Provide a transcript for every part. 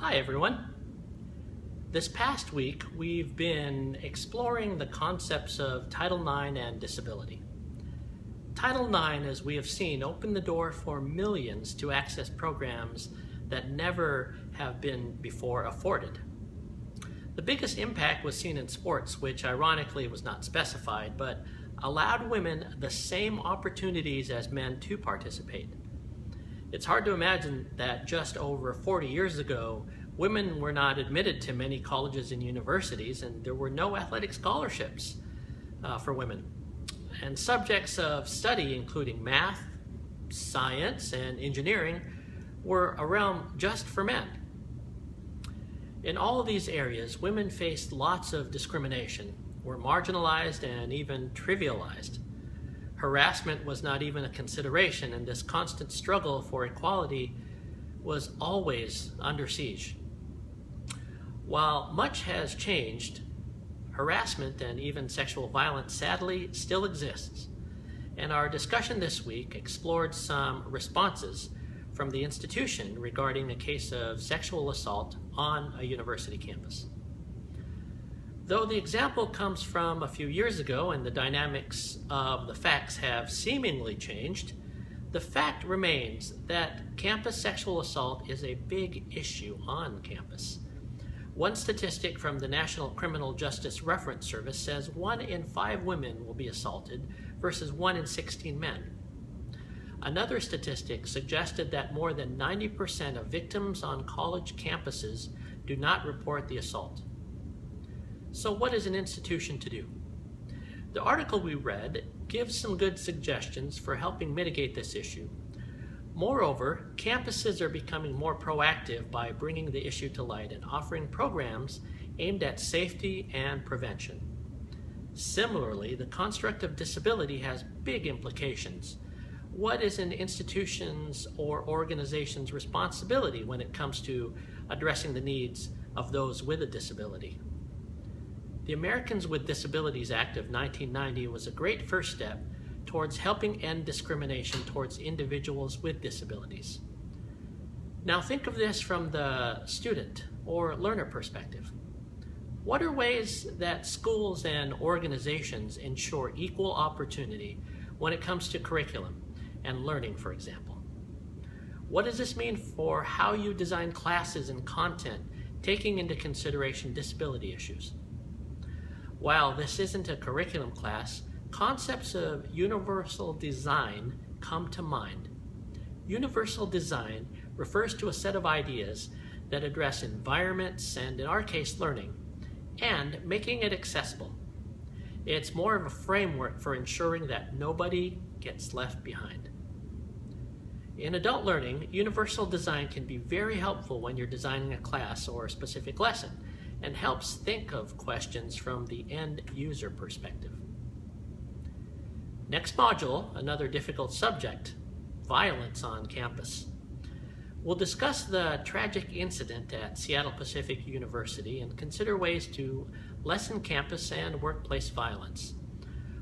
Hi everyone. This past week we've been exploring the concepts of Title IX and disability. Title IX, as we have seen, opened the door for millions to access programs that never have been before afforded. The biggest impact was seen in sports, which ironically was not specified, but allowed women the same opportunities as men to participate. It's hard to imagine that just over 40 years ago, women were not admitted to many colleges and universities, and there were no athletic scholarships for women. And subjects of study, including math, science, and engineering, were a realm just for men. In all of these areas, women faced lots of discrimination, were marginalized, and even trivialized. Harassment was not even a consideration, and this constant struggle for equality was always under siege. While much has changed, harassment and even sexual violence sadly still exists, and our discussion this week explored some responses from the institution regarding a case of sexual assault on a university campus. Though the example comes from a few years ago and the dynamics of the facts have seemingly changed, the fact remains that campus sexual assault is a big issue on campus. One statistic from the National Criminal Justice Reference Service says 1 in 5 women will be assaulted versus 1 in 16 men. Another statistic suggested that more than 90% of victims on college campuses do not report the assault. So what is an institution to do? The article we read gives some good suggestions for helping mitigate this issue. Moreover, campuses are becoming more proactive by bringing the issue to light and offering programs aimed at safety and prevention. Similarly, the construct of disability has big implications. What is an institution's or organization's responsibility when it comes to addressing the needs of those with a disability? The Americans with Disabilities Act of 1990 was a great first step towards helping end discrimination towards individuals with disabilities. Now think of this from the student or learner perspective. What are ways that schools and organizations ensure equal opportunity when it comes to curriculum and learning, for example? What does this mean for how you design classes and content, taking into consideration disability issues? While this isn't a curriculum class, concepts of universal design come to mind. Universal design refers to a set of ideas that address environments and, in our case, learning, and making it accessible. It's more of a framework for ensuring that nobody gets left behind. In adult learning, universal design can be very helpful when you're designing a class or a specific lesson, and helps think of questions from the end user perspective. Next module, another difficult subject, violence on campus. We'll discuss the tragic incident at Seattle Pacific University and consider ways to lessen campus and workplace violence.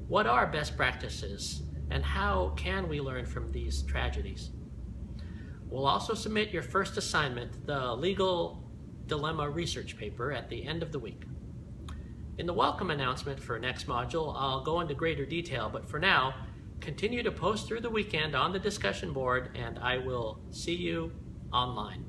What are best practices and how can we learn from these tragedies? We'll also submit your first assignment, the Legal Dilemma research paper, at the end of the week. In the welcome announcement for next module, I'll go into greater detail, but for now, continue to post through the weekend on the discussion board, and I will see you online.